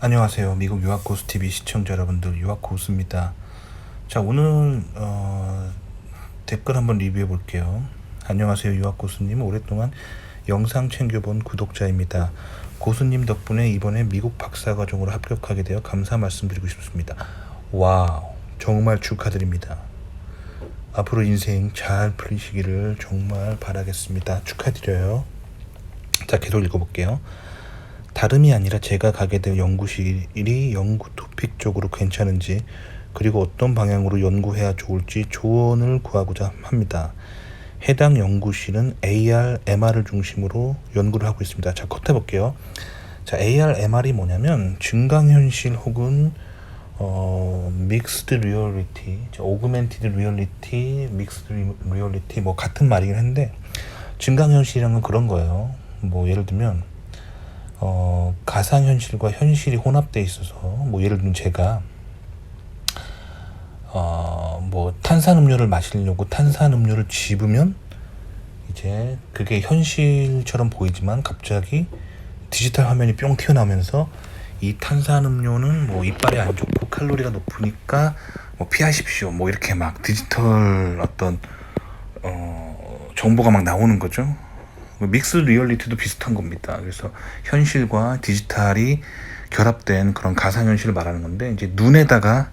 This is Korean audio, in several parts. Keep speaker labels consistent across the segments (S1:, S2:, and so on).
S1: 안녕하세요. 미국 유학고수TV 시청자 여러분들, 유학고수입니다. 자, 오늘 댓글 한번 리뷰해 볼게요. 안녕하세요. 유학고수님, 오랫동안 영상 챙겨본 구독자입니다. 고수님 덕분에 이번에 미국 박사과정으로 합격하게 되어 감사 말씀드리고 싶습니다. 와우, 정말 축하드립니다. 앞으로 인생 잘 풀리시기를 정말 바라겠습니다. 축하드려요. 자, 계속 읽어볼게요. 다름이 아니라 제가 가게 될 연구실이 연구 토픽 쪽으로 괜찮은지, 그리고 어떤 방향으로 연구해야 좋을지 조언을 구하고자 합니다. 해당 연구실은 AR, MR을 중심으로 연구를 하고 있습니다. 자, 컷 해볼게요. 자, AR, MR이 뭐냐면 증강현실 혹은 믹스드 리얼리티, 오그멘티드 리얼리티, 믹스드 리얼리티 뭐 같은 말이긴 한데, 증강현실이란 건 그런 거예요. 뭐 예를 들면 가상현실과 현실이 혼합돼 있어서, 뭐 예를 들면 제가 뭐 탄산음료를 마시려고 탄산음료를 집으면 이제 그게 현실처럼 보이지만 갑자기 디지털 화면이 뿅 튀어나오면서 이 탄산음료는 뭐 이빨에 안 좋고 칼로리가 높으니까 뭐 피하십시오, 뭐 이렇게 막 디지털 어떤 정보가 막 나오는 거죠. 믹스 리얼리티도 비슷한 겁니다. 그래서 현실과 디지털이 결합된 그런 가상현실을 말하는 건데, 이제 눈에다가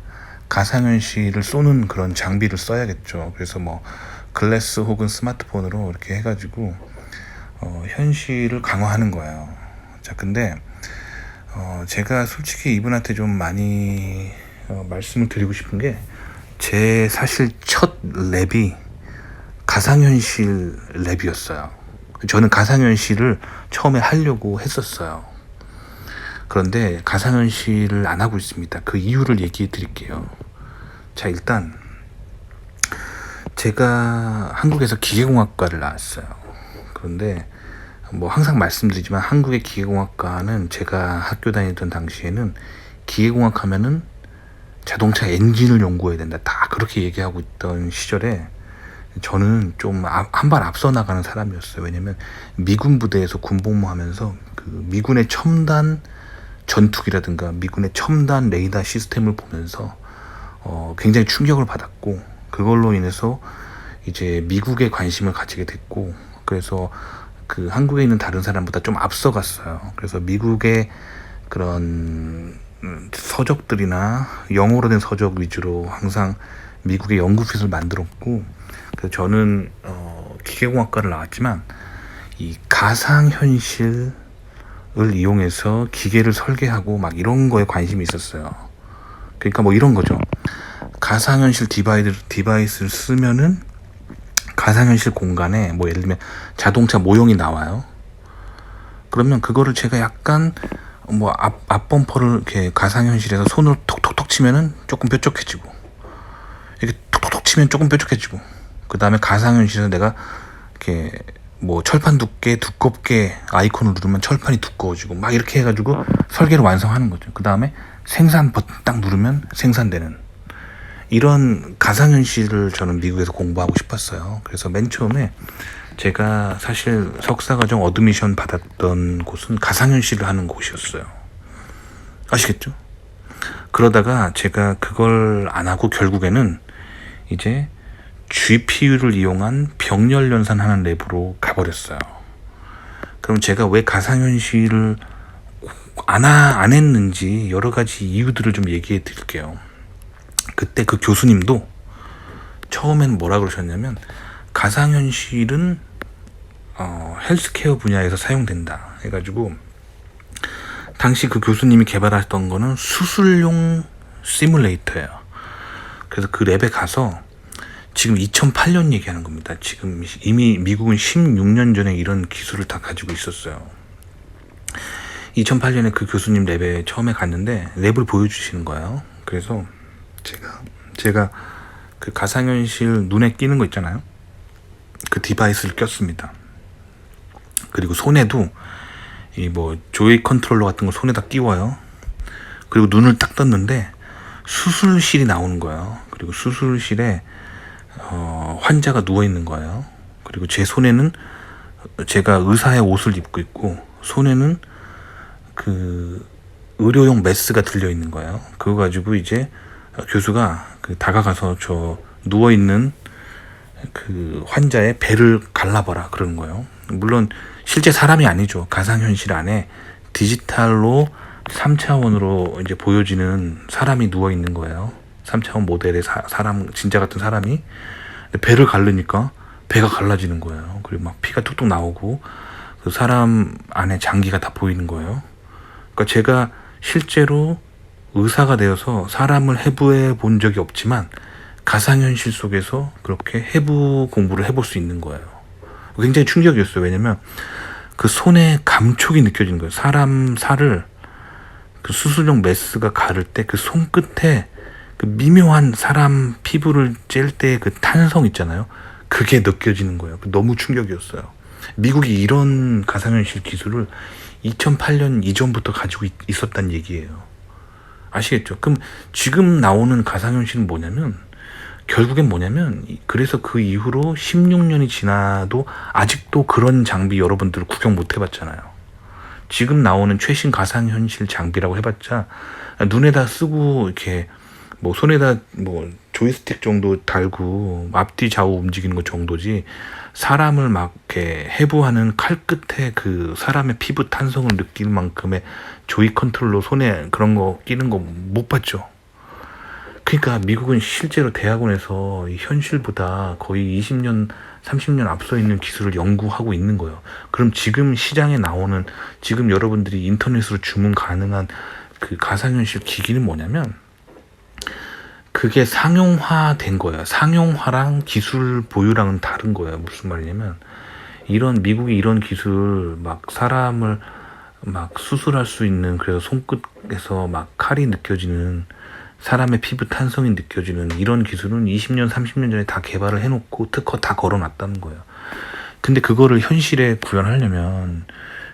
S1: 가상현실을 쏘는 그런 장비를 써야겠죠. 그래서 뭐 글래스 혹은 스마트폰으로 이렇게 해가지고 현실을 강화하는 거예요. 자, 근데 제가 솔직히 이분한테 좀 많이 말씀을 드리고 싶은 게, 제 사실 첫 랩이 가상현실 랩이었어요. 저는 가상현실을 처음에 하려고 했었어요. 그런데 가상현실을 안 하고 있습니다. 그 이유를 얘기해 드릴게요. 자, 일단 제가 한국에서 기계공학과를 나왔어요. 그런데 뭐 항상 말씀드리지만 한국의 기계공학과는, 제가 학교 다니던 당시에는 기계공학 하면은 자동차 엔진을 연구해야 된다, 다 그렇게 얘기하고 있던 시절에 저는 좀 한 발 앞서 나가는 사람이었어요. 왜냐면 미군 부대에서 군복무하면서 그 미군의 첨단 전투기라든가 미군의 첨단 레이더 시스템을 보면서 굉장히 충격을 받았고, 그걸로 인해서 이제 미국에 관심을 가지게 됐고, 그래서 그 한국에 있는 다른 사람보다 좀 앞서갔어요. 그래서 미국의 그런 서적들이나 영어로 된 서적 위주로 항상 미국의 연구소를 만들었고, 그래서 저는 기계공학과를 나왔지만 이 가상현실을 이용해서 기계를 설계하고 막 이런 거에 관심이 있었어요. 그러니까 뭐 이런 거죠. 가상현실 디바이스를 쓰면은 가상현실 공간에 뭐 예를 들면 자동차 모형이 나와요. 그러면 그거를 제가 약간 뭐 앞범퍼를 이렇게 가상현실에서 손으로 톡톡톡 치면은 조금 뾰족해지고, 이렇게 톡톡톡 치면 조금 뾰족해지고, 그 다음에 가상현실에서 내가 이렇게 뭐 철판 두껍게 아이콘을 누르면 철판이 두꺼워지고, 막 이렇게 해가지고 설계를 완성하는 거죠. 그 다음에 생산 버튼 딱 누르면 생산되는, 이런 가상현실을 저는 미국에서 공부하고 싶었어요. 그래서 맨 처음에 제가 사실 석사과정 어드미션 받았던 곳은 가상현실을 하는 곳이었어요. 아시겠죠? 그러다가 제가 그걸 안 하고 결국에는 이제 GPU를 이용한 병렬 연산하는 랩으로 가버렸어요. 그럼 제가 왜 가상현실을 안 했는지 여러 가지 이유들을 좀 얘기해 드릴게요. 그때 그 교수님도 처음엔 뭐라 그러셨냐면, 가상현실은 헬스케어 분야에서 사용된다 해가지고, 당시 그 교수님이 개발했던 거는 수술용 시뮬레이터예요. 그래서 그 랩에 가서, 지금 2008년 얘기하는 겁니다. 지금 이미 미국은 16년 전에 이런 기술을 다 가지고 있었어요. 2008년에 그 교수님 랩에 처음에 갔는데 랩을 보여주시는 거예요. 그래서 제가 그 가상현실 눈에 끼는 거 있잖아요. 그 디바이스를 꼈습니다. 그리고 손에도 이 뭐 조이 컨트롤러 같은 거 손에다 끼워요. 그리고 눈을 딱 떴는데 수술실이 나오는 거예요. 그리고 수술실에 환자가 누워 있는 거예요. 그리고 제 손에는 제가 의사의 옷을 입고 있고, 손에는 그 의료용 메스가 들려 있는 거예요. 그거 가지고 이제 교수가 다가가서 저 누워 있는 그 환자의 배를 갈라봐라 그러는 거예요. 물론 실제 사람이 아니죠. 가상현실 안에 디지털로 3차원으로 이제 보여지는 사람이 누워 있는 거예요. 3차원 모델의 사람, 진짜 같은 사람이 배를 갈르니까 배가 갈라지는 거예요. 그리고 막 피가 뚝뚝 나오고 그 사람 안에 장기가 다 보이는 거예요. 그러니까 제가 실제로 의사가 되어서 사람을 해부해 본 적이 없지만 가상현실 속에서 그렇게 해부 공부를 해볼 수 있는 거예요. 굉장히 충격이었어요. 왜냐면 그 손에 감촉이 느껴지는 거예요. 사람 살을 그 수술용 메스가 가를 때 그 손끝에 그 미묘한 사람 피부를 찔 때 그 탄성 있잖아요. 그게 느껴지는 거예요. 너무 충격이었어요. 미국이 이런 가상현실 기술을 2008년 이전부터 가지고 있었단 얘기예요. 아시겠죠? 그럼 지금 나오는 가상현실은 뭐냐면 결국엔 뭐냐면 그래서 그 이후로 16년이 지나도 아직도 그런 장비 여러분들 구경 못 해봤잖아요. 지금 나오는 최신 가상현실 장비라고 해봤자 눈에다 쓰고 이렇게 뭐 손에다 뭐 조이스틱 정도 달고 앞뒤 좌우 움직이는 것 정도지 사람을 막 이렇게 해부하는 칼 끝에 그 사람의 피부 탄성을 느낄 만큼의 조이 컨트롤러 손에 그런 거 끼는 거 못 봤죠. 그러니까 미국은 실제로 대학원에서 이 현실보다 거의 20년, 30년 앞서 있는 기술을 연구하고 있는 거예요. 그럼 지금 시장에 나오는 지금 여러분들이 인터넷으로 주문 가능한 그 가상현실 기기는 뭐냐면 그게 상용화된 거예요. 상용화랑 기술 보유랑은 다른 거예요. 무슨 말이냐면 이런 미국이 이런 기술 막 사람을 막 수술할 수 있는 그래서 손끝에서 막 칼이 느껴지는 사람의 피부 탄성이 느껴지는 이런 기술은 20년, 30년 전에 다 개발을 해놓고 특허 다 걸어놨다는 거예요. 근데 그거를 현실에 구현하려면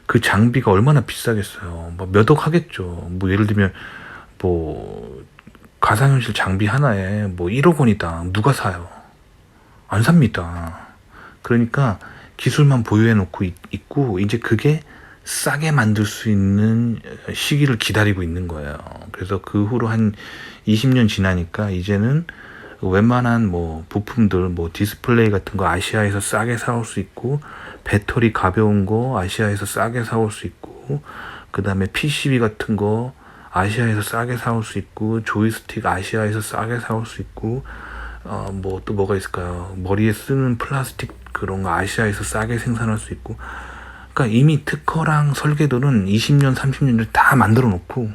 S1: 그 장비가 얼마나 비싸겠어요. 뭐 몇 억 하겠죠. 뭐 예를 들면 뭐 가상현실 장비 하나에 뭐 1억 원이다. 누가 사요? 안 삽니다. 그러니까 기술만 보유해 놓고 있고 이제 그게 싸게 만들 수 있는 시기를 기다리고 있는 거예요. 그래서 그 후로 한 20년 지나니까 이제는 웬만한 뭐 부품들 뭐 디스플레이 같은 거 아시아에서 싸게 사올 수 있고 배터리 가벼운 거 아시아에서 싸게 사올 수 있고 그 다음에 PCB 같은 거 아시아에서 싸게 사올 수 있고 조이스틱 아시아에서 싸게 사올 수 있고 뭐 또 뭐가 있을까요? 머리에 쓰는 플라스틱 그런 거 아시아에서 싸게 생산할 수 있고 그러니까 이미 특허랑 설계도는 20년, 30년 전에 다 만들어 놓고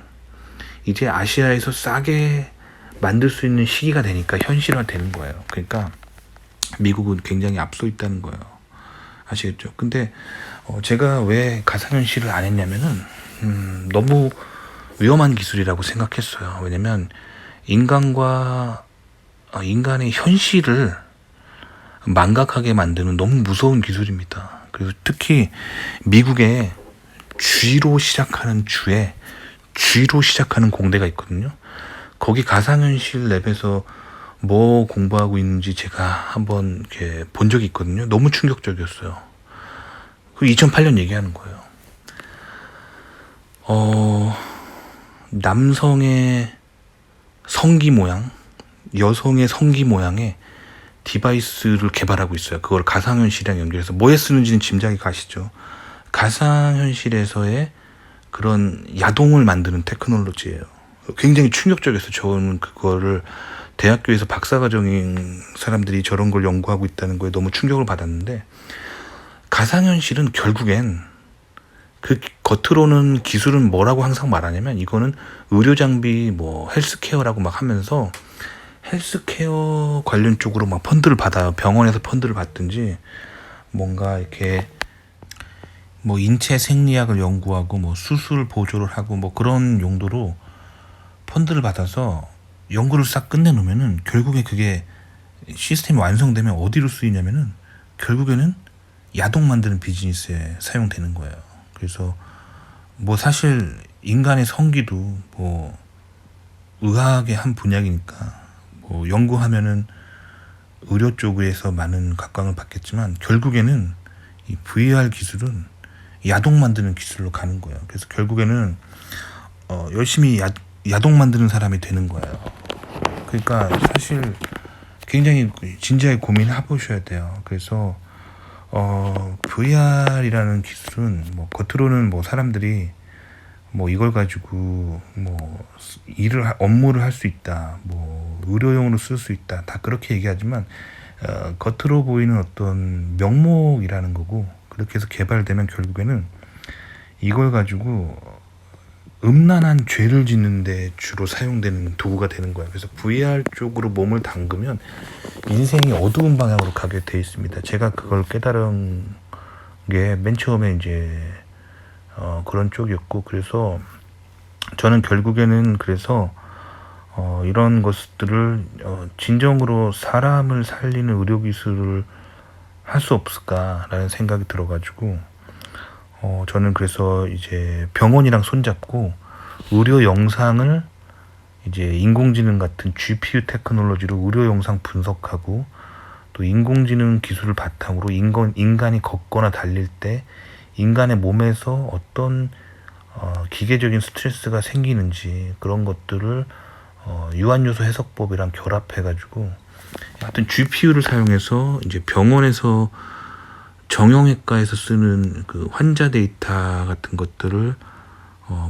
S1: 이제 아시아에서 싸게 만들 수 있는 시기가 되니까 현실화 되는 거예요. 그러니까 미국은 굉장히 앞서 있다는 거예요. 아시겠죠? 근데 제가 왜 가상현실을 안 했냐면은 너무 위험한 기술이라고 생각했어요. 왜냐면 인간과 인간의 현실을 망각하게 만드는 너무 무서운 기술입니다. 그래서 특히 미국의 G로 시작하는 주에 G로 시작하는 공대가 있거든요. 거기 가상현실 랩에서 뭐 공부하고 있는지 제가 한번 이렇게 본 적이 있거든요. 너무 충격적이었어요. 그 2008년 얘기하는 거예요. 남성의 성기 모양, 여성의 성기 모양의 디바이스를 개발하고 있어요. 그걸 가상현실이랑 연결해서 뭐에 쓰는지는 짐작이 가시죠. 가상현실에서의 그런 야동을 만드는 테크놀로지예요. 굉장히 충격적이었어요. 저는 그거를 대학교에서 박사과정인 사람들이 저런 걸 연구하고 있다는 거에 너무 충격을 받았는데 가상현실은 결국엔 그 겉으로는 기술은 뭐라고 항상 말하냐면 이거는 의료장비 뭐 헬스케어라고 막 하면서 헬스케어 관련 쪽으로 막 펀드를 받아요. 병원에서 펀드를 받든지 뭔가 이렇게 뭐 인체 생리학을 연구하고 뭐 수술 보조를 하고 뭐 그런 용도로 펀드를 받아서 연구를 싹 끝내놓으면은 결국에 그게 시스템이 완성되면 어디로 쓰이냐면은 결국에는 야동 만드는 비즈니스에 사용되는 거예요. 그래서 뭐 사실 인간의 성기도 뭐 의학의 한 분야이니까 뭐 연구하면은 의료 쪽에서 많은 각광을 받겠지만 결국에는 이 VR 기술은 야동 만드는 기술로 가는 거예요. 그래서 결국에는 열심히 야동 만드는 사람이 되는 거예요. 그러니까 사실 굉장히 진지하게 고민해 보셔야 돼요. 그래서 VR이라는 기술은 뭐 겉으로는 뭐 사람들이 뭐 이걸 가지고 뭐 업무를 할 수 있다, 뭐 의료용으로 쓸 수 있다, 다 그렇게 얘기하지만 겉으로 보이는 어떤 명목이라는 거고, 그렇게 해서 개발되면 결국에는 이걸 가지고 음란한 죄를 짓는데 주로 사용되는 도구가 되는 거예요. 그래서 VR 쪽으로 몸을 담그면 인생이 어두운 방향으로 가게 돼 있습니다. 제가 그걸 깨달은 게 맨 처음에 이제 그런 쪽이었고, 그래서 저는 결국에는 그래서 이런 것들을 진정으로 사람을 살리는 의료기술을 할 수 없을까라는 생각이 들어가지고 저는 그래서 이제 병원이랑 손잡고 의료 영상을 이제 인공지능 같은 GPU 테크놀로지로 의료 영상 분석하고, 또 인공지능 기술을 바탕으로 인간이 걷거나 달릴 때 인간의 몸에서 어떤 기계적인 스트레스가 생기는지 그런 것들을 유한요소 해석법이랑 결합해가지고 하여튼 GPU를 사용해서 이제 병원에서 정형외과에서 쓰는 그 환자 데이터 같은 것들을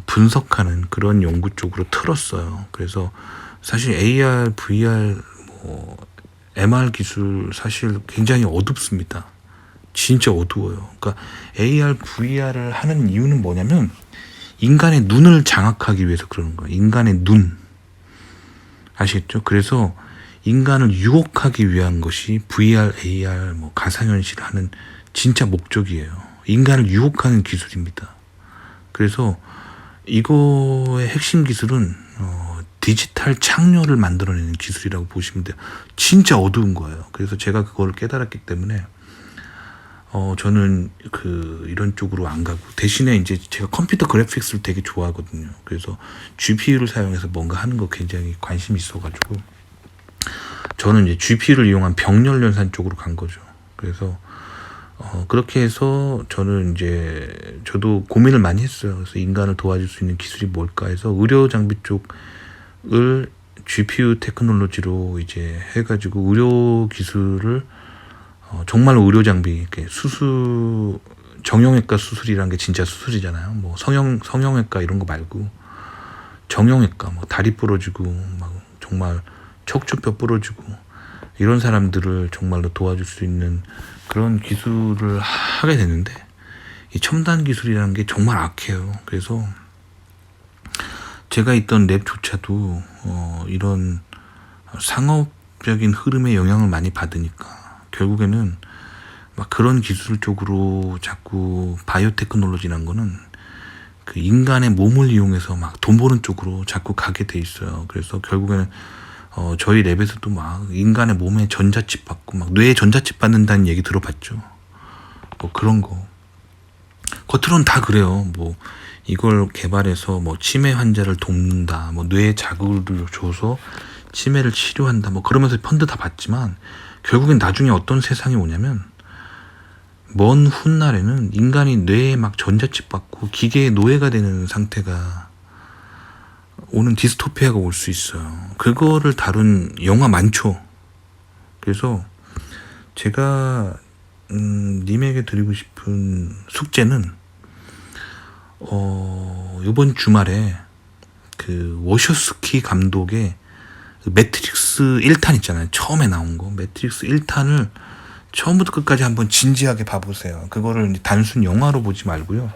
S1: 분석하는 그런 연구 쪽으로 틀었어요. 그래서 사실 AR, VR, 뭐 MR 기술 사실 굉장히 어둡습니다. 진짜 어두워요. 그러니까 AR, VR을 하는 이유는 뭐냐면 인간의 눈을 장악하기 위해서 그러는 거예요. 인간의 눈. 아시겠죠? 그래서 인간을 유혹하기 위한 것이 VR, AR, 뭐 가상현실 하는 진짜 목적이에요. 인간을 유혹하는 기술입니다. 그래서 이거의 핵심 기술은 디지털 창녀를 만들어내는 기술이라고 보시면 돼요. 진짜 어두운 거예요. 그래서 제가 그걸 깨달았기 때문에 저는 이런 쪽으로 안 가고, 대신에 이제 제가 컴퓨터 그래픽스를 되게 좋아하거든요. 그래서 GPU를 사용해서 뭔가 하는 거 굉장히 관심이 있어가지고 저는 이제 GPU를 이용한 병렬 연산 쪽으로 간 거죠. 그래서 그렇게 해서 저는 이제 저도 고민을 많이 했어요. 그래서 인간을 도와줄 수 있는 기술이 뭘까 해서 의료 장비 쪽을 GPU 테크놀로지로 이제 해가지고 의료 기술을 정말로 의료 장비, 정형외과 수술이란 게 진짜 수술이잖아요. 뭐 성형외과 이런 거 말고 정형외과, 뭐 다리 부러지고 막 정말 척추뼈 부러지고 이런 사람들을 정말로 도와줄 수 있는 그런 기술을 하게 됐는데, 이 첨단 기술이라는 게 정말 악해요. 그래서 제가 있던 랩조차도 이런 상업적인 흐름에 영향을 많이 받으니까 결국에는 막 그런 기술 쪽으로 자꾸 바이오 테크놀로지라는 거는 그 인간의 몸을 이용해서 막 돈 버는 쪽으로 자꾸 가게 돼 있어요. 그래서 결국에는 저희 랩에서도 막 인간의 몸에 전자칩 받고 막 뇌에 전자칩 받는다는 얘기 들어봤죠. 뭐 그런 거 겉으로는 다 그래요. 뭐 이걸 개발해서 뭐 치매 환자를 돕는다, 뭐 뇌에 자극을 줘서 치매를 치료한다, 뭐 그러면서 펀드 다 받지만 결국엔 나중에 어떤 세상이 오냐면 먼 훗날에는 인간이 뇌에 막 전자칩 받고 기계의 노예가 되는 상태가 오는 디스토피아가 올 수 있어요. 그거를 다룬 영화 많죠. 그래서 제가 님에게 드리고 싶은 숙제는 이번 주말에 그 워셔스키 감독의 매트릭스 1탄 있잖아요. 처음에 나온 거. 매트릭스 1탄을 처음부터 끝까지 한번 진지하게 봐보세요. 그거를 단순 영화로 보지 말고요.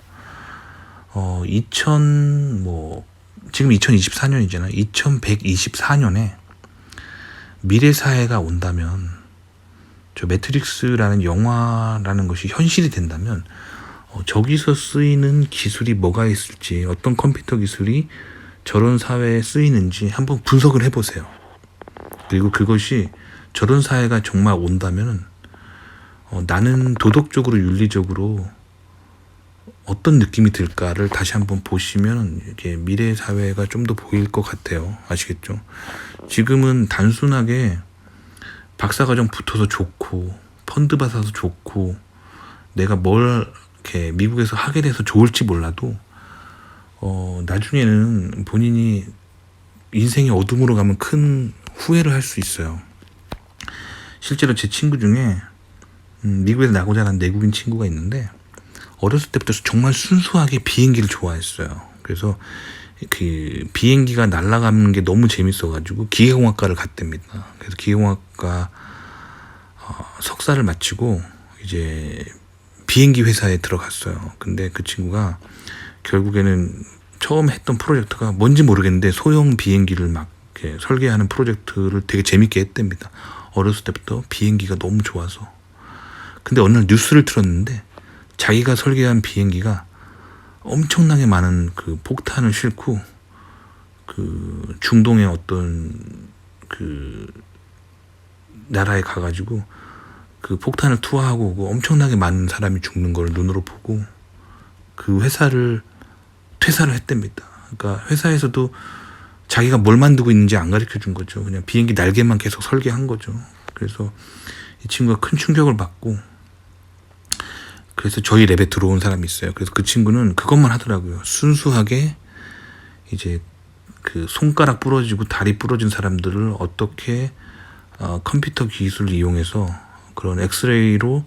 S1: 지금 2024년이잖아요. 2124년에 미래 사회가 온다면, 저 매트릭스라는 영화라는 것이 현실이 된다면 저기서 쓰이는 기술이 뭐가 있을지, 어떤 컴퓨터 기술이 저런 사회에 쓰이는지 한번 분석을 해보세요. 그리고 그것이 저런 사회가 정말 온다면 나는 도덕적으로 윤리적으로 어떤 느낌이 들까를 다시 한번 보시면 이렇게 미래 사회가 좀 더 보일 것 같아요. 아시겠죠? 지금은 단순하게 박사과정 붙어서 좋고 펀드 받아서 좋고 내가 뭘 이렇게 미국에서 하게 돼서 좋을지 몰라도 나중에는 본인이 인생의 어둠으로 가면 큰 후회를 할 수 있어요. 실제로 제 친구 중에 미국에서 나고 자란 내국인 친구가 있는데 어렸을 때부터 정말 순수하게 비행기를 좋아했어요. 그래서 그 비행기가 날아가는 게 너무 재밌어가지고 기계공학과를 갔답니다. 그래서 기계공학과 석사를 마치고 이제 비행기 회사에 들어갔어요. 근데 그 친구가 결국에는 처음 했던 프로젝트가 뭔지 모르겠는데 소형 비행기를 막 이렇게 설계하는 프로젝트를 되게 재밌게 했답니다. 어렸을 때부터 비행기가 너무 좋아서. 근데 어느 날 뉴스를 틀었는데 자기가 설계한 비행기가 엄청나게 많은 그 폭탄을 싣고 그 중동의 어떤 그 나라에 가가지고 그 폭탄을 투하하고 오고 엄청나게 많은 사람이 죽는 걸 눈으로 보고 그 회사를 퇴사를 했답니다. 그러니까 회사에서도 자기가 뭘 만들고 있는지 안 가르쳐 준 거죠. 그냥 비행기 날개만 계속 설계한 거죠. 그래서 이 친구가 큰 충격을 받고 그래서 저희 랩에 들어온 사람이 있어요. 그래서 그 친구는 그것만 하더라고요. 순수하게 이제 그 손가락 부러지고 다리 부러진 사람들을 어떻게 컴퓨터 기술을 이용해서 그런 엑스레이로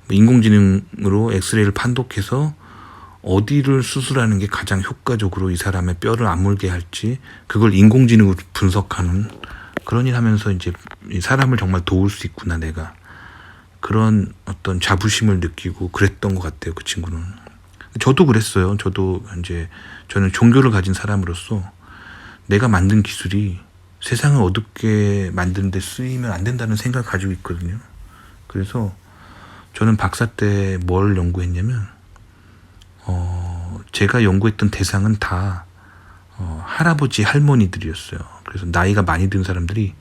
S1: 인공지능으로 엑스레이를 판독해서 어디를 수술하는 게 가장 효과적으로 이 사람의 뼈를 아물게 할지 그걸 인공지능으로 분석하는 그런 일 하면서 이제 이 사람을 정말 도울 수 있구나 내가 그런 어떤 자부심을 느끼고 그랬던 것 같아요. 그 친구는. 저도 그랬어요. 저도 이제 저는 종교를 가진 사람으로서 내가 만든 기술이 세상을 어둡게 만드는 데 쓰이면 안 된다는 생각을 가지고 있거든요. 그래서 저는 박사 때 뭘 연구했냐면 제가 연구했던 대상은 다 할아버지 할머니들이었어요. 그래서 나이가 많이 든 사람들이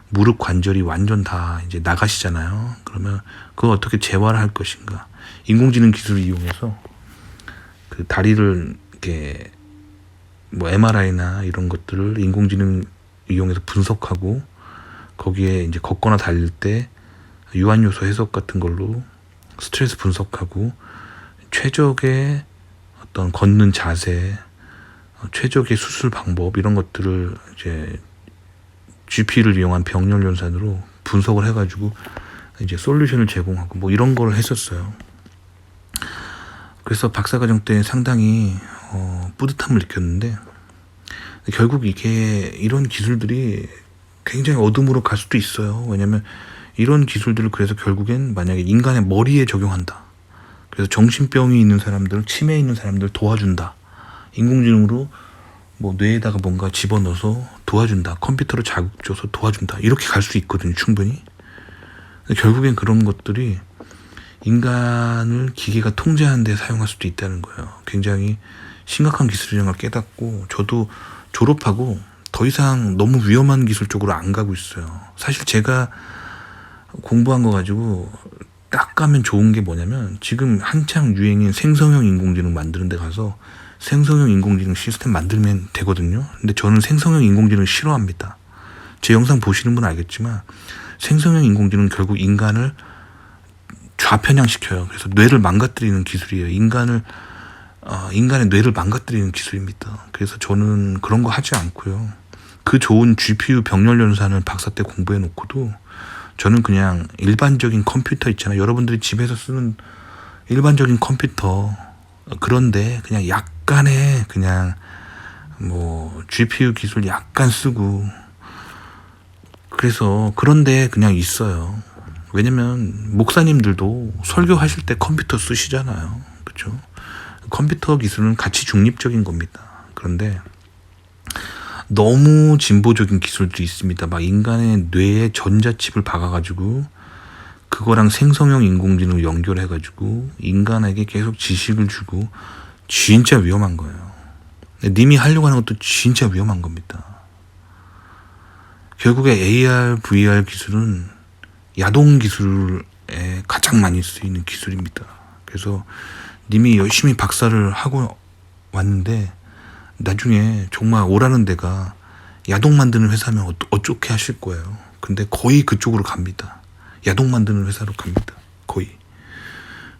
S1: 무릎 관절이 완전 다 이제 나가시잖아요. 그러면 그걸 어떻게 재활할 것인가? 인공지능 기술을 이용해서 그 다리를 이렇게 뭐 MRI나 이런 것들을 인공지능 이용해서 분석하고 거기에 이제 걷거나 달릴 때 유한요소 해석 같은 걸로 스트레스 분석하고 최적의 어떤 걷는 자세, 최적의 수술 방법 이런 것들을 이제 GP를 이용한 병렬 연산으로 분석을 해가지고 이제 솔루션을 제공하고 뭐 이런 걸 했었어요. 그래서 박사과정 때 상당히 뿌듯함을 느꼈는데 결국 이게 이런 기술들이 굉장히 어둠으로 갈 수도 있어요. 왜냐면 이런 기술들을 그래서 결국엔 만약에 인간의 머리에 적용한다. 그래서 정신병이 있는 사람들, 치매 있는 사람들 도와준다. 인공지능으로 뭐 뇌에다가 뭔가 집어넣어서 도와준다. 컴퓨터로 자극 줘서 도와준다. 이렇게 갈 수 있거든요. 충분히. 근데 결국엔 그런 것들이 인간을 기계가 통제하는 데 사용할 수도 있다는 거예요. 굉장히 심각한 기술이라는 걸 깨닫고 저도 졸업하고 더 이상 너무 위험한 기술 쪽으로 안 가고 있어요. 사실 제가 공부한 거 가지고 딱 가면 좋은 게 뭐냐면 지금 한창 유행인 생성형 인공지능 만드는 데 가서 생성형 인공지능 시스템 만들면 되거든요. 근데 저는 생성형 인공지능 싫어합니다. 제 영상 보시는 분은 알겠지만 생성형 인공지능은 결국 인간을 좌편향시켜요. 그래서 뇌를 망가뜨리는 기술이에요. 인간의 뇌를 망가뜨리는 기술입니다. 그래서 저는 그런 거 하지 않고요. 그 좋은 GPU 병렬 연산을 박사 때 공부해 놓고도 저는 그냥 일반적인 컴퓨터 있잖아요. 여러분들이 집에서 쓰는 일반적인 컴퓨터 그런데 그냥 약간의 그냥 뭐 GPU 기술 약간 쓰고 그래서 그런데 그냥 있어요. 왜냐면 목사님들도 설교하실 때 컴퓨터 쓰시잖아요. 그렇죠? 컴퓨터 기술은 가치 중립적인 겁니다. 그런데 너무 진보적인 기술도 있습니다. 막 인간의 뇌에 전자칩을 박아가지고 그거랑 생성형 인공지능 연결해가지고 인간에게 계속 지식을 주고 진짜 위험한 거예요. 님이 하려고 하는 것도 진짜 위험한 겁니다. 결국에 AR, VR 기술은 야동 기술에 가장 많이 쓰이는 기술입니다. 그래서 님이 열심히 박사를 하고 왔는데 나중에 정말 오라는 데가 야동 만드는 회사면 어떻게 하실 거예요. 근데 거의 그쪽으로 갑니다. 야동 만드는 회사로 갑니다. 거의.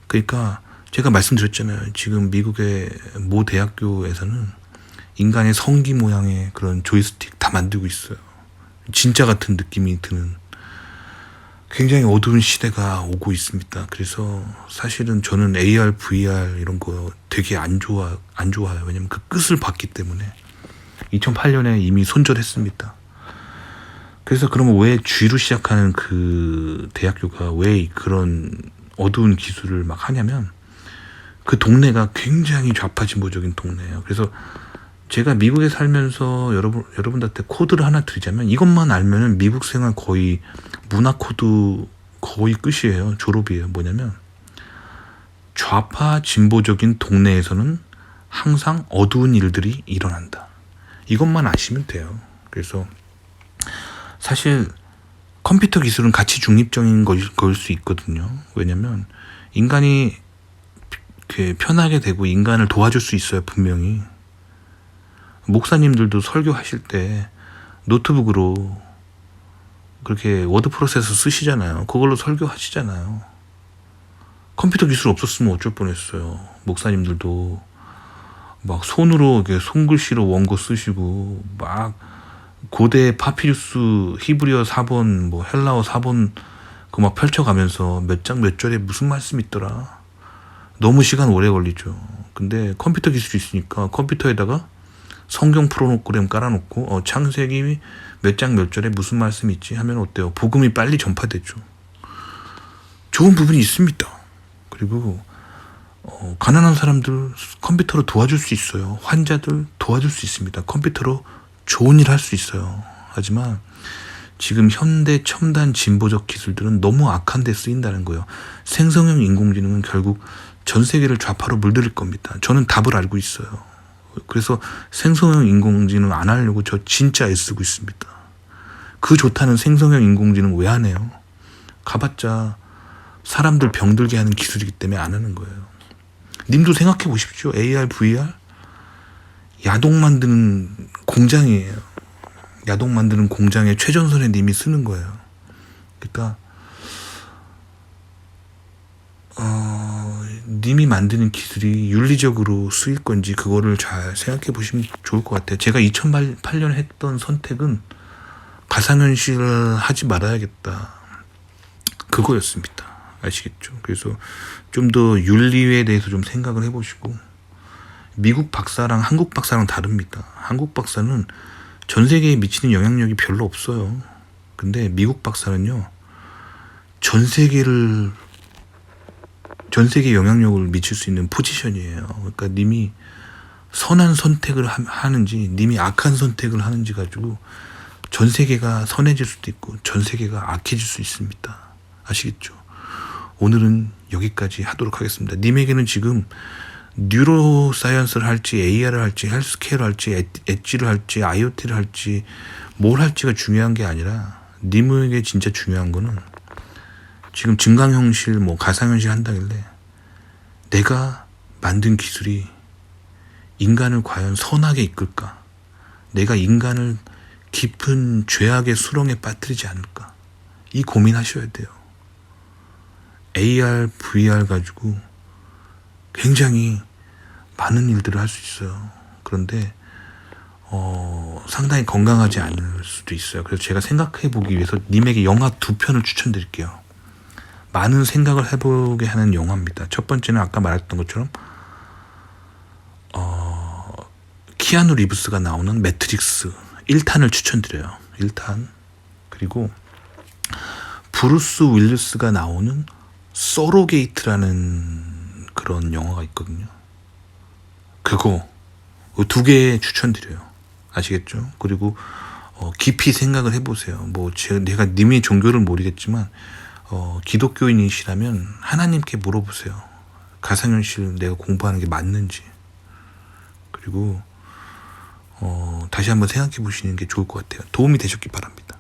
S1: 그러니까 제가 말씀드렸잖아요. 지금 미국의 모 대학교에서는 인간의 성기 모양의 그런 조이스틱 다 만들고 있어요. 진짜 같은 느낌이 드는 굉장히 어두운 시대가 오고 있습니다. 그래서 사실은 저는 AR, VR 이런 거 되게 안 좋아요. 왜냐면 그 끝을 봤기 때문에 2008년에 이미 손절했습니다. 그래서 그러면 왜 G로 시작하는 그 대학교가 왜 그런 어두운 기술을 막 하냐면 그 동네가 굉장히 좌파진보적인 동네예요. 그래서 제가 미국에 살면서 여러분들한테 코드를 하나 드리자면 이것만 알면은 미국 생활 거의 문화 코드 거의 끝이에요. 졸업이에요. 뭐냐면 좌파 진보적인 동네에서는 항상 어두운 일들이 일어난다. 이것만 아시면 돼요. 그래서 사실 컴퓨터 기술은 가치 중립적인 걸 수 있거든요. 왜냐면 인간이 이렇게 편하게 되고 인간을 도와줄 수 있어요. 분명히. 목사님들도 설교하실 때 노트북으로 그렇게 워드 프로세서 쓰시잖아요. 그걸로 설교하시잖아요. 컴퓨터 기술 없었으면 어쩔 뻔했어요. 목사님들도 막 손으로 이렇게 손글씨로 원고 쓰시고 막 고대 파피루스 히브리어 4번 뭐 헬라어 4번 그 막 펼쳐가면서 몇 장 몇 절에 무슨 말씀이 있더라. 너무 시간 오래 걸리죠. 근데 컴퓨터 기술이 있으니까 컴퓨터에다가 성경 프로그램 깔아놓고 창세기 몇 장 몇 절에 무슨 말씀이 있지 하면 어때요? 복음이 빨리 전파되죠. 좋은 부분이 있습니다. 그리고 가난한 사람들 컴퓨터로 도와줄 수 있어요. 환자들 도와줄 수 있습니다. 컴퓨터로 좋은 일 할 수 있어요. 하지만 지금 현대 첨단 진보적 기술들은 너무 악한 데 쓰인다는 거예요. 생성형 인공지능은 결국 전 세계를 좌파로 물들일 겁니다. 저는 답을 알고 있어요. 그래서 생성형 인공지능 안 하려고 저 진짜 애쓰고 있습니다. 그 좋다는 생성형 인공지능 왜 안 해요? 가봤자 사람들 병들게 하는 기술이기 때문에 안 하는 거예요. 님도 생각해 보십시오. AR, VR 야동 만드는 공장이에요. 야동 만드는 공장에 최전선에 님이 쓰는 거예요. 그러니까 님이 만드는 기술이 윤리적으로 쓰일 건지 그거를 잘 생각해 보시면 좋을 것 같아요. 제가 2008년 했던 선택은 가상현실을 하지 말아야겠다. 그거였습니다. 아시겠죠? 그래서 좀 더 윤리에 대해서 좀 생각을 해보시고 미국 박사랑 한국 박사랑 다릅니다. 한국 박사는 전 세계에 미치는 영향력이 별로 없어요. 근데 미국 박사는요. 전 세계에 영향력을 미칠 수 있는 포지션이에요. 그러니까 님이 선한 선택을 하는지 님이 악한 선택을 하는지 가지고 전 세계가 선해질 수도 있고 전 세계가 악해질 수 있습니다. 아시겠죠? 오늘은 여기까지 하도록 하겠습니다. 님에게는 지금 뉴로사이언스를 할지 AR을 할지 헬스케어를 할지 엣지를 할지 IoT를 할지 뭘 할지가 중요한 게 아니라 님에게 진짜 중요한 거는 지금 증강현실 뭐 가상현실 한다길래 내가 만든 기술이 인간을 과연 선하게 이끌까? 내가 인간을 깊은 죄악의 수렁에 빠뜨리지 않을까? 이 고민하셔야 돼요. AR, VR 가지고 굉장히 많은 일들을 할 수 있어요. 그런데 상당히 건강하지 않을 수도 있어요. 그래서 제가 생각해 보기 위해서 님에게 영화 2편을 추천드릴게요. 많은 생각을 해보게 하는 영화입니다. 첫 번째는 아까 말했던 것처럼 키아누 리브스가 나오는 매트릭스 1탄을 추천드려요. 1탄. 그리고 브루스 윌리스가 나오는 서로게이트라는 그런 영화가 있거든요. 그거 두 개 추천드려요. 아시겠죠? 그리고 깊이 생각을 해보세요. 뭐 내가 님의 종교를 모르겠지만 기독교인이시라면 하나님께 물어보세요. 가상현실 내가 공부하는 게 맞는지. 그리고 다시 한번 생각해 보시는 게 좋을 것 같아요. 도움이 되셨기 바랍니다.